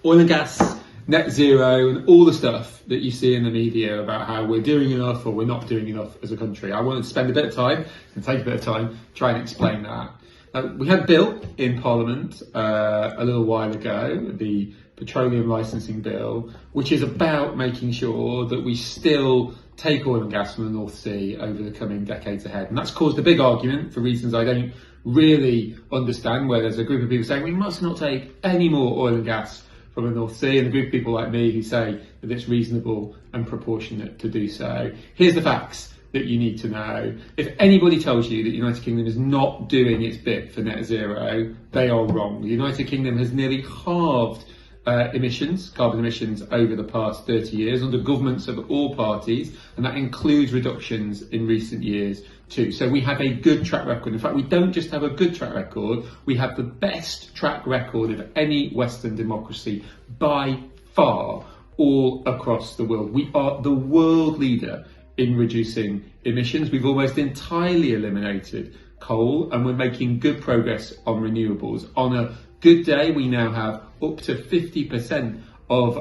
Oil and gas, net zero, and all the stuff that you see in the media about how we're doing enough or we're not doing enough as a country. I want to spend a bit of time and take a bit of time trying to explain that. We had a bill in Parliament a little while ago, the Petroleum Licensing Bill, which is about making sure that we still take oil and gas from the North Sea over the coming decades ahead. And that's caused a big argument for reasons I don't really understand, where there's a group of people saying we must not take any more oil and gas from the North Sea, and a group of people like me who say that it's reasonable and proportionate to do so. Here's the facts that you need to know. If anybody tells you that the United Kingdom is not doing its bit for net zero, they are wrong. The United Kingdom has nearly halved carbon emissions over the past 30 years under governments of all parties, and that includes reductions in recent years too. So we have a good track record. In fact, we don't just have a good track record, we have the best track record of any Western democracy by far all across the world. We are the world leader in reducing emissions. We've almost entirely eliminated coal, and we're making good progress on renewables. On a good day, we now have up to 50% of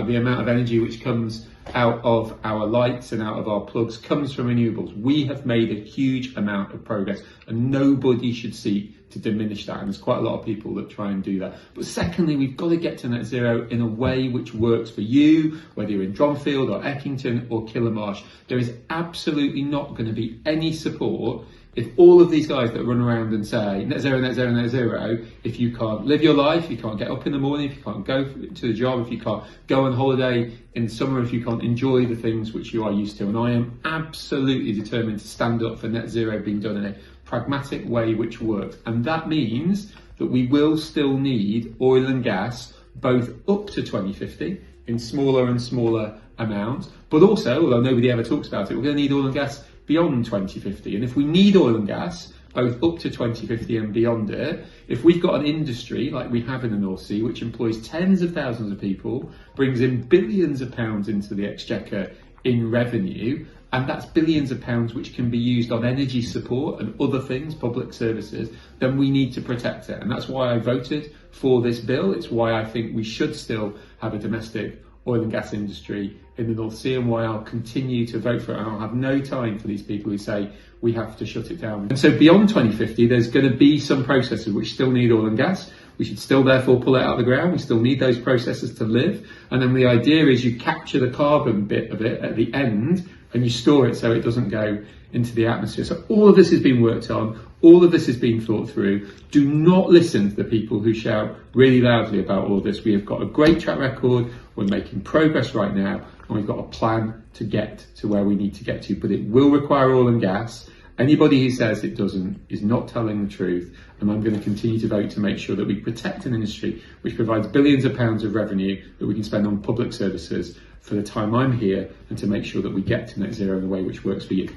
the amount of energy which comes out of our lights and out of our plugs comes from renewables. We have made a huge amount of progress, and nobody should seek to diminish that. And there's quite a lot of people that try and do that. But secondly, we've got to get to net zero in a way which works for you, whether you're in Dronfield or Eckington or Killamarsh. There is absolutely not going to be any support if all of these guys that run around and say net zero, net zero, net zero, if you can't live your life, you can't get up in the morning, if you can't go to the job, if you can't go on holiday in summer, if you can't enjoy the things which you are used to. And I am absolutely determined to stand up for net zero being done in a pragmatic way which works. And that means that we will still need oil and gas both up to 2050 in smaller and smaller amounts, but also, although nobody ever talks about it, we're going to need oil and gas beyond 2050. And if we need oil and gas both up to 2050 and beyond it, if we've got an industry like we have in the North Sea, which employs tens of thousands of people, brings in billions of pounds into the exchequer in revenue, and that's billions of pounds which can be used on energy support and other things, public services, then we need to protect it. And that's why I voted for this bill. It's why I think we should still have a domestic oil and gas industry in the North Sea, and why I'll continue to vote for it. And I'll have no time for these people who say we have to shut it down. And so beyond 2050, there's going to be some processes which still need oil and gas. We should still therefore pull it out of the ground. We still need those processes to live. And then the idea is you capture the carbon bit of it at the end and you store it so it doesn't go into the atmosphere. So all of this has been worked on. All of this has been thought through. Do not listen to the people who shout really loudly about all of this. We have got a great track record. We're making progress right now, and we've got a plan to get to where we need to get to. But it will require oil and gas. Anybody who says it doesn't is not telling the truth. And I'm going to continue to vote to make sure that we protect an industry which provides billions of pounds of revenue that we can spend on public services for the time I'm here, and to make sure that we get to net zero in a way which works for you.